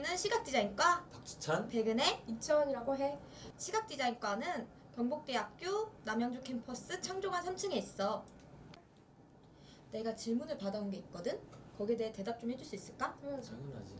우리는 시각디자인과 박지찬, 백은혜, 이채원이라고 해. 시각디자인과는 경북대학교 남양주 캠퍼스 창조관 3층에 있어. 내가 질문을 받아온 게 있거든? 거기에 대해 대답 좀 해줄 수 있을까? 당연하지.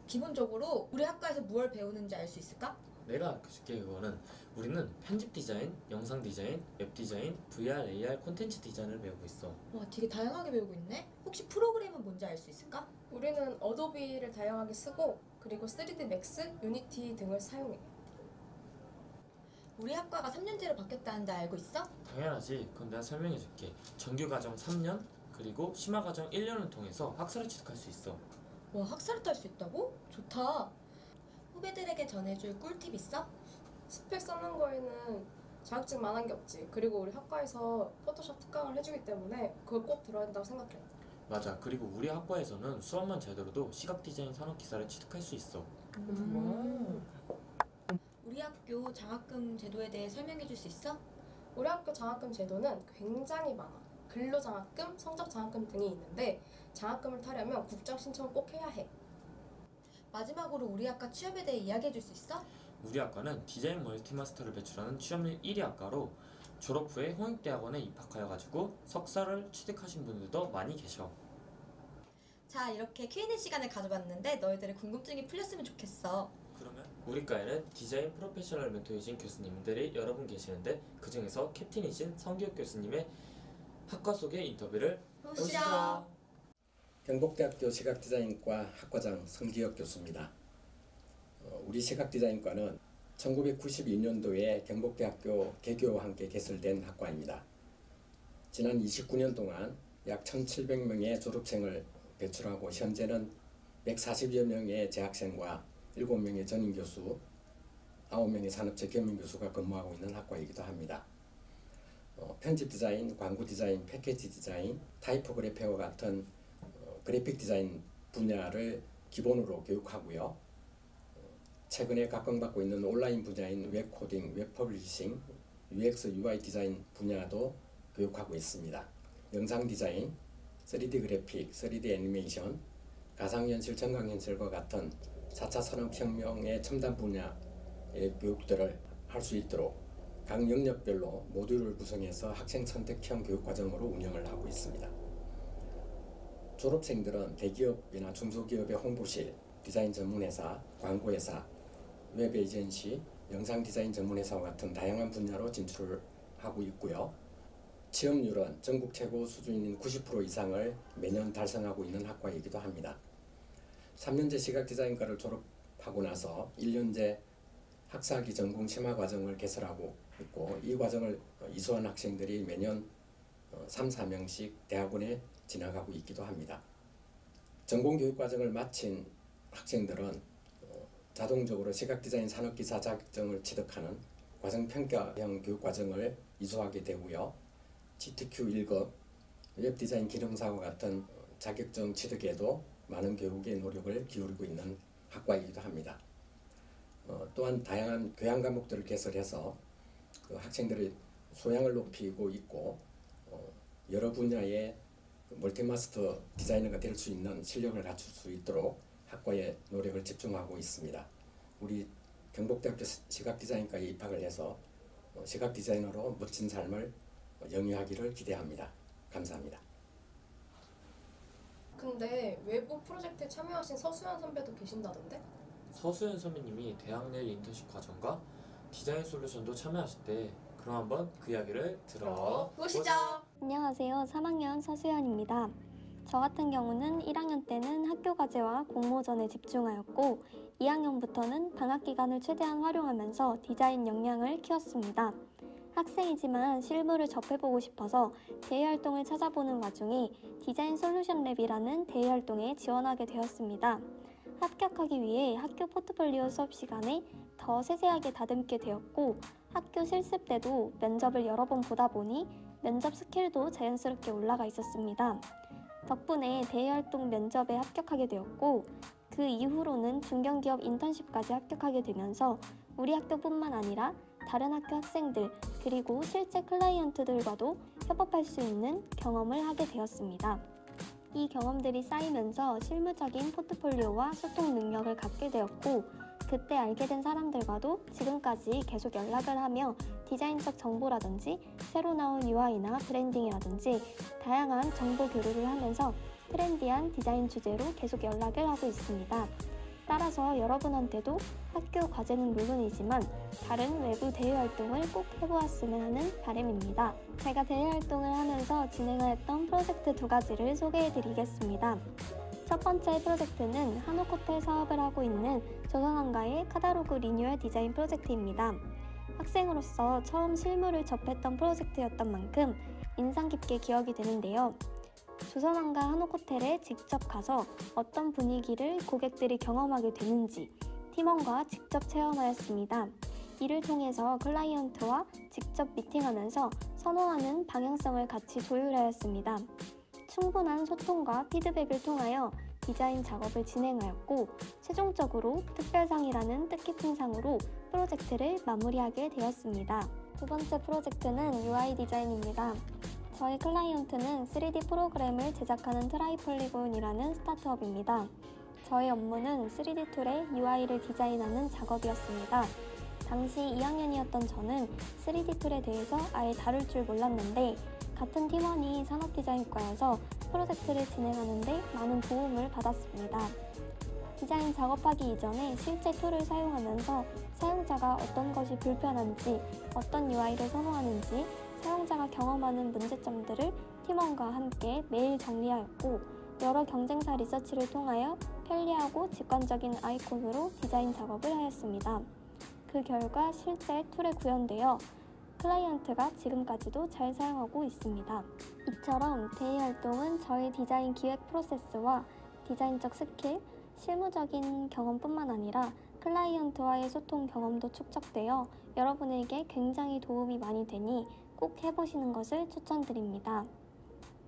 기본적으로 우리 학과에서 무엇을 배우는지 알 수 있을까? 내가 알려줄게. 그거는 우리는 편집 디자인, 영상 디자인, 웹 디자인, VR, AR 콘텐츠 디자인을 배우고 있어. 와, 되게 다양하게 배우고 있네? 혹시 프로그램은 뭔지 알 수 있을까? 우리는 어도비를 다양하게 쓰고 그리고 3D 맥스, 유니티 등을 사용해. 우리 학과가 3년제로 바뀌었다는데 알고 있어? 당연하지. 그건 내가 설명해줄게. 정규과정 3년, 그리고 심화과정 1년을 통해서 학사를 취득할 수 있어. 와, 학사를 딸 수 있다고? 좋다. 후배들에게 전해줄 꿀팁 있어? 스펙 써는 거에는 자격증만한 게 없지. 그리고 우리 학과에서 포토샵 특강을 해주기 때문에 그걸 꼭 들어야 된다고 생각해. 맞아. 그리고 우리 학과에서는 수업만 잘 들어도 시각 디자인 산업 기사를 취득할 수 있어. 우리 학교 장학금 제도에 대해 설명해 줄 수 있어? 우리 학교 장학금 제도는 굉장히 많아. 근로장학금, 성적장학금 등이 있는데 장학금을 타려면 국장 신청을 꼭 해야 해. 마지막으로 우리 학과 취업에 대해 이야기해 줄 수 있어? 우리 학과는 디자인 멀티마스터를 배출하는 취업률 1위 학과로 졸업 후에 홍익대학원에 입학하여가지고 석사를 취득하신 분들도 많이 계셔. 자, 이렇게 Q&A 시간을 가져봤는데 너희들의 궁금증이 풀렸으면 좋겠어. 그러면 우리 과에는 디자인 프로페셔널 멘토이신 교수님들이 여러 분 계시는데 그 중에서 캡틴이신 성기혁 교수님의 학과 속의 인터뷰를 보시죠. 경북대학교 시각디자인과 학과장 성기혁 교수입니다. 우리 시각디자인과는 1992년도에 경북대학교 개교와 함께 개설된 학과입니다. 지난 29년 동안 약 1,700명의 졸업생을 배출하고 현재는 140여 명의 재학생과 7명의 전임교수, 9명의 산업체 겸임교수가 근무하고 있는 학과이기도 합니다. 편집 디자인, 광고 디자인, 패키지 디자인, 타이포그래피와 같은 그래픽 디자인 분야를 기본으로 교육하고요. 최근에 각광받고 있는 온라인 분야인 웹 코딩, 웹 퍼블리싱, UX, UI 디자인 분야도 교육하고 있습니다. 영상 디자인, 3D 그래픽, 3D 애니메이션, 가상현실, 정강현실과 같은 4차 산업혁명의 첨단 분야의 교육들을 할 수 있도록 각 영역별로 모듈을 구성해서 학생 선택형 교육과정으로 운영을 하고 있습니다. 졸업생들은 대기업이나 중소기업의 홍보실, 디자인 전문회사, 광고회사, 웹 에이전시, 영상 디자인 전문회사와 같은 다양한 분야로 진출을 하고 있고요. 취업률은 전국 최고 수준인 90% 이상을 매년 달성하고 있는 학과이기도 합니다. 3년제 시각디자인과를 졸업하고 나서 1년제 학사학위 전공 심화 과정을 개설하고 있고 이 과정을 이수한 학생들이 매년 3, 4명씩 대학원에 진학하고 있기도 합니다. 전공교육 과정을 마친 학생들은 자동적으로 시각디자인 산업기사 자격증을 취득하는 과정평가형 교육과정을 이수하게 되고요. GTQ 1급, 웹디자인 기능사와 같은 자격증 취득에도 많은 교육의 노력을 기울이고 있는 학과이기도 합니다. 또한 다양한 교양 과목들을 개설해서 그 학생들의 소양을 높이고 있고 여러 분야의 멀티마스터 디자이너가 될 수 있는 실력을 갖출 수 있도록 학과에 노력을 집중하고 있습니다. 우리 경북대학교 시각디자인과에 입학을 해서 시각디자이너로 멋진 삶을 영위하기를 기대합니다. 감사합니다. 근데 외부 프로젝트에 참여하신 서수연 선배도 계신다던데? 서수연 선배님이 대학 내 인턴십 과정과 디자인 솔루션도 참여하실 때 그럼 한번 그 이야기를 보시죠. 안녕하세요. 3학년 서수연입니다. 저 같은 경우는 1학년 때는 학교 과제와 공모전에 집중하였고 2학년부터는 방학 기간을 최대한 활용하면서 디자인 역량을 키웠습니다. 학생이지만 실무를 접해보고 싶어서 대외활동을 찾아보는 와중에 디자인 솔루션 랩이라는 대외활동에 지원하게 되었습니다. 합격하기 위해 학교 포트폴리오 수업 시간에 더 세세하게 다듬게 되었고 학교 실습 때도 면접을 여러 번 보다 보니 면접 스킬도 자연스럽게 올라가 있었습니다. 덕분에 대외활동 면접에 합격하게 되었고 그 이후로는 중견기업 인턴십까지 합격하게 되면서 우리 학교뿐만 아니라 다른 학교 학생들 그리고 실제 클라이언트들과도 협업할 수 있는 경험을 하게 되었습니다. 이 경험들이 쌓이면서 실무적인 포트폴리오와 소통 능력을 갖게 되었고, 그때 알게 된 사람들과도 지금까지 계속 연락을 하며 디자인적 정보라든지 새로 나온 UI나 브랜딩이라든지 다양한 정보 교류를 하면서 트렌디한 디자인 주제로 계속 연락을 하고 있습니다. 따라서 여러분한테도 학교 과제는 물론이지만 다른 외부 대외 활동을 꼭 해보았으면 하는 바람입니다. 제가 대외 활동을 하면서 진행하였던 프로젝트 2가지를 소개해드리겠습니다. 첫 번째 프로젝트는 한옥호텔 사업을 하고 있는 조선왕가의 카다로그 리뉴얼 디자인 프로젝트입니다. 학생으로서 처음 실무를 접했던 프로젝트였던 만큼 인상 깊게 기억이 되는데요. 조선왕가 한옥호텔에 직접 가서 어떤 분위기를 고객들이 경험하게 되는지 팀원과 직접 체험하였습니다. 이를 통해서 클라이언트와 직접 미팅하면서 선호하는 방향성을 같이 조율하였습니다. 충분한 소통과 피드백을 통하여 디자인 작업을 진행하였고, 최종적으로 특별상이라는 뜻깊은 상으로 프로젝트를 마무리하게 되었습니다. 두 번째 프로젝트는 UI 디자인입니다. 저희 클라이언트는 3D 프로그램을 제작하는 트라이폴리곤이라는 스타트업입니다. 저희 업무는 3D 툴의 UI를 디자인하는 작업이었습니다. 당시 2학년이었던 저는 3D 툴에 대해서 아예 다룰 줄 몰랐는데 같은 팀원이 산업디자인과여서 프로젝트를 진행하는데 많은 도움을 받았습니다. 디자인 작업하기 이전에 실제 툴을 사용하면서 사용자가 어떤 것이 불편한지, 어떤 UI를 선호하는지, 사용자가 경험하는 문제점들을 팀원과 함께 매일 정리하였고, 여러 경쟁사 리서치를 통하여 편리하고 직관적인 아이콘으로 디자인 작업을 하였습니다. 그 결과 실제 툴에 구현되어 클라이언트가 지금까지도 잘 사용하고 있습니다. 이처럼 대외 활동은 저희 디자인 기획 프로세스와 디자인적 스킬, 실무적인 경험뿐만 아니라 클라이언트와의 소통 경험도 축적되어 여러분에게 굉장히 도움이 많이 되니 꼭 해보시는 것을 추천드립니다.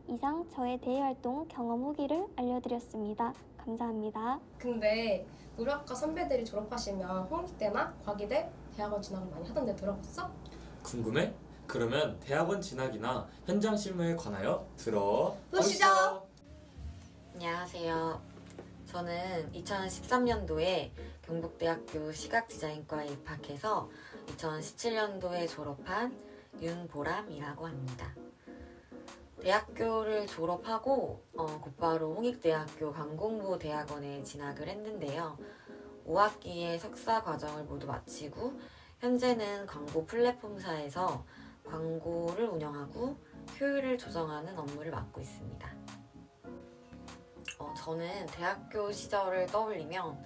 이상 저의 대외 활동 경험 후기를 알려드렸습니다. 감사합니다. 근데 우리 학과 선배들이 졸업하시면 홍익대나 과기대, 대학원 진학을 많이 하던데 들어봤어? 궁금해? 그러면 대학원 진학이나 현장 실무에 관하여 보시죠. 안녕하세요. 저는 2013년도에 경북대학교 시각디자인과에 입학해서 2017년도에 졸업한 윤보람이라고 합니다. 대학교를 졸업하고 곧바로 홍익대학교 광공부 대학원에 진학을 했는데요. 5학기에 석사 과정을 모두 마치고 현재는 광고 플랫폼사에서 광고를 운영하고 효율을 조정하는 업무를 맡고 있습니다. 저는 대학교 시절을 떠올리면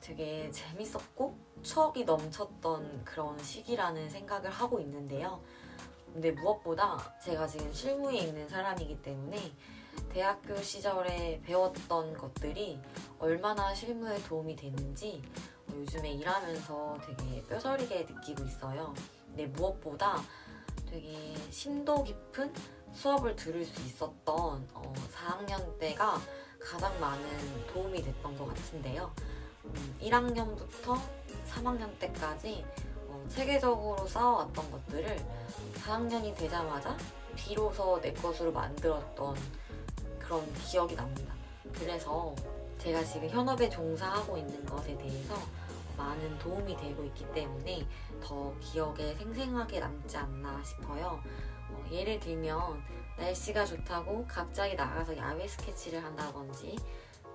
되게 재밌었고 추억이 넘쳤던 그런 시기라는 생각을 하고 있는데요. 근데 무엇보다 제가 지금 실무에 있는 사람이기 때문에 대학교 시절에 배웠던 것들이 얼마나 실무에 도움이 되는지 요즘에 일하면서 되게 뼈저리게 느끼고 있어요. 근데 무엇보다 되게 심도 깊은 수업을 들을 수 있었던 4학년 때가 가장 많은 도움이 됐던 것 같은데요. 1학년부터 3학년 때까지 체계적으로 쌓아왔던 것들을 4학년이 되자마자 비로소 내 것으로 만들었던 그런 기억이 납니다. 그래서 제가 지금 현업에 종사하고 있는 것에 대해서 많은 도움이 되고 있기 때문에 더 기억에 생생하게 남지 않나 싶어요. 예를 들면 날씨가 좋다고 갑자기 나가서 야외 스케치를 한다든지,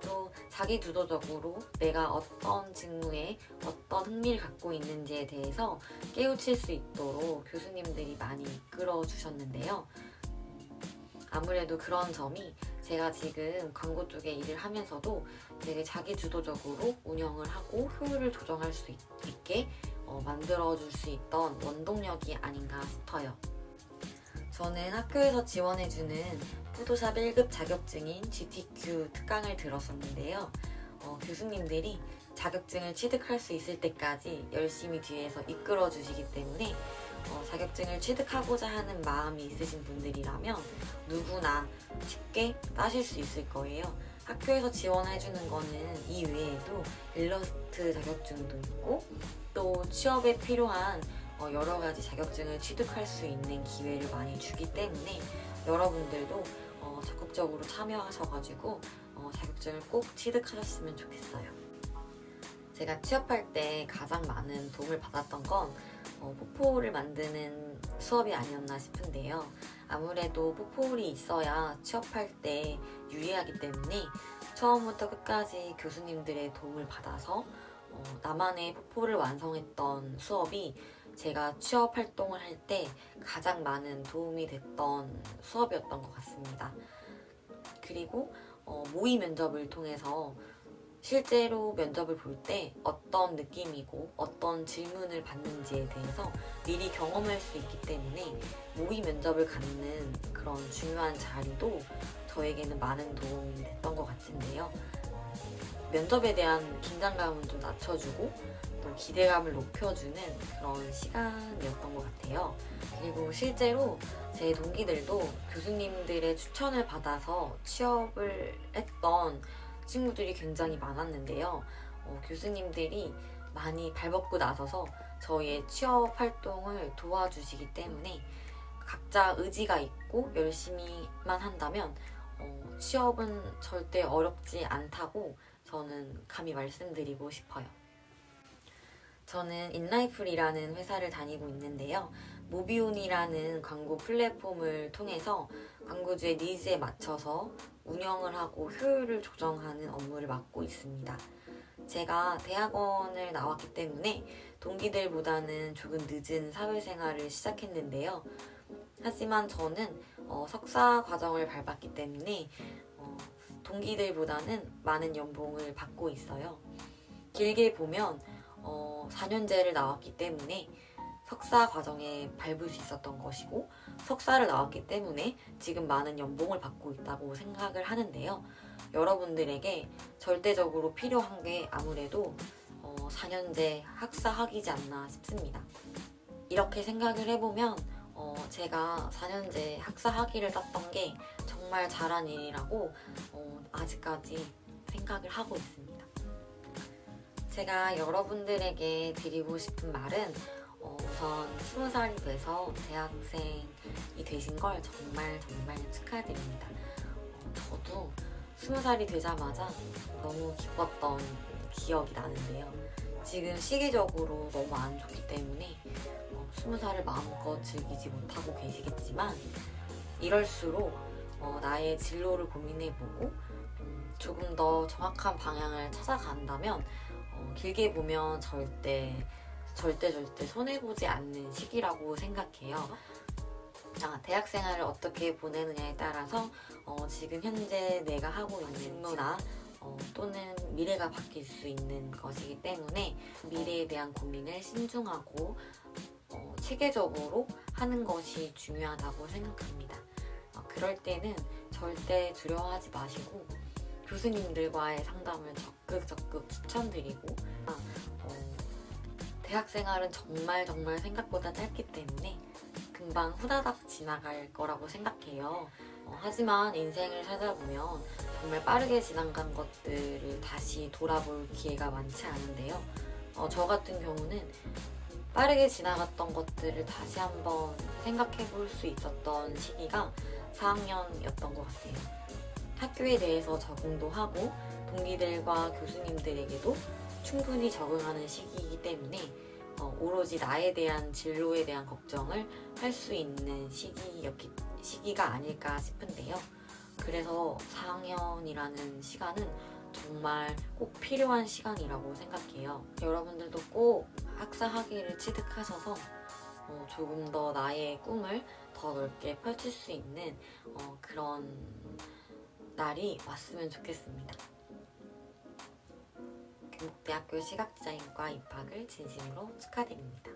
또 자기 주도적으로 내가 어떤 직무에 어떤 흥미를 갖고 있는지에 대해서 깨우칠 수 있도록 교수님들이 많이 이끌어 주셨는데요. 아무래도 그런 점이 제가 지금 광고 쪽에 일을 하면서도 되게 자기 주도적으로 운영을 하고 효율을 조정할 수 있게 만들어줄 수 있던 원동력이 아닌가 싶어요. 저는 학교에서 지원해주는 포토샵 1급 자격증인 GTQ 특강을 들었었는데요. 교수님들이 자격증을 취득할 수 있을 때까지 열심히 뒤에서 이끌어 주시기 때문에 자격증을 취득하고자 하는 마음이 있으신 분들이라면 누구나 쉽게 따실 수 있을 거예요. 학교에서 지원해주는 거는 이 외에도 일러스트 자격증도 있고, 또 취업에 필요한 여러 가지 자격증을 취득할 수 있는 기회를 많이 주기 때문에 여러분들도 적극적으로 참여하셔가지고 자격증을 꼭 취득하셨으면 좋겠어요. 제가 취업할 때 가장 많은 도움을 받았던 건 포포를 만드는 수업이 아니었나 싶은데요. 아무래도 포포홀이 있어야 취업할 때 유리하기 때문에 처음부터 끝까지 교수님들의 도움을 받아서 나만의 포포를 완성했던 수업이 제가 취업 활동을 할 때 가장 많은 도움이 됐던 수업이었던 것 같습니다. 그리고 모의 면접을 통해서 실제로 면접을 볼 때 어떤 느낌이고 어떤 질문을 받는지에 대해서 미리 경험할 수 있기 때문에 모의 면접을 갖는 그런 중요한 자리도 저에게는 많은 도움이 됐던 것 같은데요. 면접에 대한 긴장감은 좀 낮춰주고 또 기대감을 높여주는 그런 시간이었던 것 같아요. 그리고 실제로 제 동기들도 교수님들의 추천을 받아서 취업을 했던 친구들이 굉장히 많았는데요. 교수님들이 많이 발벗고 나서서 저희의 취업 활동을 도와주시기 때문에 각자 의지가 있고 열심히만 한다면 취업은 절대 어렵지 않다고 저는 감히 말씀드리고 싶어요. 저는 인라이플이라는 회사를 다니고 있는데요. 모비온이라는 광고 플랫폼을 통해서 광고주의 니즈에 맞춰서 운영을 하고 효율을 조정하는 업무를 맡고 있습니다. 제가 대학원을 나왔기 때문에 동기들보다는 조금 늦은 사회생활을 시작했는데요. 하지만 저는 석사 과정을 밟았기 때문에 동기들보다는 많은 연봉을 받고 있어요. 길게 보면 4년제를 나왔기 때문에 석사 과정에 밟을 수 있었던 것이고 석사를 나왔기 때문에 지금 많은 연봉을 받고 있다고 생각을 하는데요. 여러분들에게 절대적으로 필요한 게 아무래도 4년제 학사 학위지 않나 싶습니다. 이렇게 생각을 해보면 제가 4년제 학사 학위를 땄던 게 정말 잘한 일이라고 아직까지 생각을 하고 있습니다. 제가 여러분들에게 드리고 싶은 말은 우선 20살이 돼서 대학생이 되신 걸 정말 축하드립니다. 저도 20살이 되자마자 너무 기뻤던 기억이 나는데요. 지금 시기적으로 너무 안 좋기 때문에 20살을 마음껏 즐기지 못하고 계시겠지만 이럴수록 나의 진로를 고민해보고 조금 더 정확한 방향을 찾아간다면 길게 보면 절대 손해보지 않는 시기라고 생각해요. 대학 생활을 어떻게 보내느냐에 따라서 지금 현재 내가 하고 있는 직무나 또는 미래가 바뀔 수 있는 것이기 때문에 미래에 대한 고민을 신중하고 체계적으로 하는 것이 중요하다고 생각합니다. 그럴 때는 절대 두려워하지 마시고 교수님들과의 상담을 적극 추천드리고 대학생활은 정말 생각보다 짧기 때문에 금방 후다닥 지나갈 거라고 생각해요. 하지만 인생을 살아보면 정말 빠르게 지나간 것들을 다시 돌아볼 기회가 많지 않은데요. 저 같은 경우는 빠르게 지나갔던 것들을 다시 한번 생각해 볼 수 있었던 시기가 4학년이었던 것 같아요. 학교에 대해서 적응도 하고 동기들과 교수님들에게도 충분히 적응하는 시기이기 때문에 오로지 나에 대한 진로에 대한 걱정을 할 수 있는 시기가 아닐까 싶은데요. 그래서 4학년이라는 시간은 정말 꼭 필요한 시간이라고 생각해요. 여러분들도 꼭 학사 학위를 취득하셔서 조금 더 나의 꿈을 더 넓게 펼칠 수 있는 그런 날이 왔으면 좋겠습니다. 경북대학교 시각디자인과 입학을 진심으로 축하드립니다.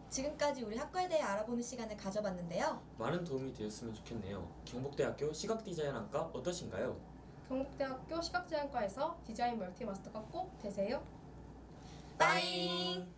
지금까지 우리 학과에 대해 알아보는 시간을 가져봤는데요. 많은 도움이 되었으면 좋겠네요. 경북대학교 시각디자인학과 어떠신가요? 경북대학교 시각디자인과에서 디자인 멀티마스터가 꼭 되세요. 빠잉!